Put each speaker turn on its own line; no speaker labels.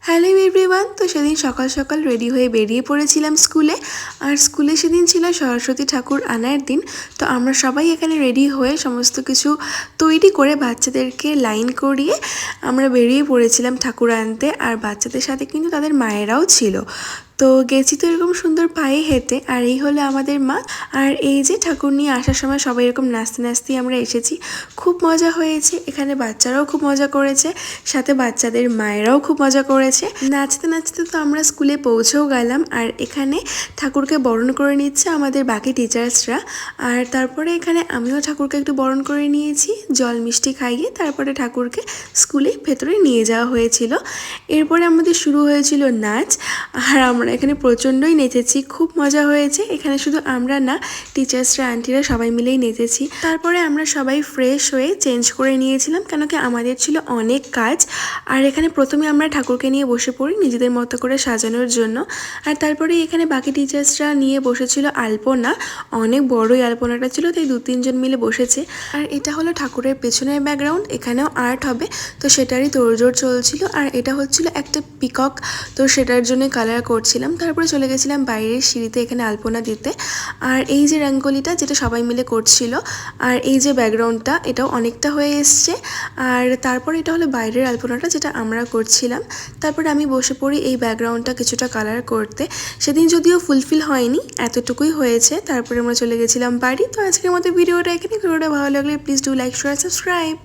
Hello everyone. তো সেদিন সকাল সকাল রেডি হয়ে বেরিয়ে পড়েছিলাম স্কুলে। আর স্কুলে সেদিন ছিল সরস্বতী ঠাকুর আনার দিন। তো আমরা সবাই এখানে রেডি হয়ে সমস্ত কিছু তৈরি করে বাচ্চাদেরকে লাইন করিয়ে আমরা বেরিয়ে পড়েছিলাম ঠাকুর আনতে। আর বাচ্চাদের সাথে কিন্তু তাদের মায়েরাও ছিল। তো গেছি তো এরকম সুন্দর পায়ে হেঁটে। আর এই হলো আমাদের মা। আর এই যে ঠাকুর নিয়ে আসার সময় সবাই এরকম নাচতে নাচতেই আমরা এসেছি। খুব মজা হয়েছে, এখানে বাচ্চারাও খুব মজা করেছে, সাথে বাচ্চাদের মায়েরাও খুব মজা করেছে। নাচতে নাচতে তো আমরা স্কুলে পৌঁছেও গেলাম। আর এখানে ঠাকুরকে বরণ করে নিচ্ছে আমাদের বাকি টিচার্সরা। আর তারপরে এখানে আমিও ঠাকুরকে একটু বরণ করে নিয়েছি, জল মিষ্টি খাইয়ে তারপরে ঠাকুরকে স্কুলে ভেতরে নিয়ে যাওয়া হয়েছিল। এরপরে আমাদের শুরু হয়েছিল নাচ। আর আমরা এখানে প্রচণ্ডই নেচেছি, খুব মজা হয়েছে। এখানে শুধু আমরা না, টিচার্সরা আন্টিরা সবাই মিলেই নেচেছি। তারপরে আমরা সবাই ফ্রেশ হয়ে চেঞ্জ করে নিয়েছিলাম, কেন কি আমাদের ছিল অনেক কাজ। আর এখানে প্রথমে আমরা ঠাকুরকে নিয়ে বসে পড়ি নিজেদের মতো করে সাজানোর জন্য। আর তারপরে এখানে বাকি টিচার্সরা নিয়ে বসেছিল আলপনা। অনেক বড়ই আলপনাটা ছিল, তাই 2-3 জন মিলে বসেছে। আর এটা হলো ঠাকুরের পেছনের ব্যাকগ্রাউন্ড, এখানেও আর্ট হবে, তো সেটারই তোড়জোড় চলছিল। আর এটা হচ্ছিল একটা পিকক, তো সেটার জন্য কালার করছিলাম। তারপরে চলে গেছিলাম বাইরের সিঁড়িতে এখানে আলপনা দিতে। আর এই যে রঙ্গোলিটা যেটা সবাই মিলে করছিল, আর এই যে ব্যাকগ্রাউন্ডটা, এটাও অনেকটা হয়ে এসছে। আর তারপর এটা হলো বাইরের আলপনাটা যেটা আমরা করছিলাম। তারপরে আমি বসে পড়ি এই ব্যাকগ্রাউন্ডটা কিছুটা কালার করতে। সেদিন যদিও ফুলফিল হয়নি, এতটুকুই হয়েছে। তারপরে আমরা চলে গেছিলাম বাড়ি। তো আজকের মতো ভিডিওটা এখানে। ভিডিওটা ভালো লাগলে please do like, share, subscribe.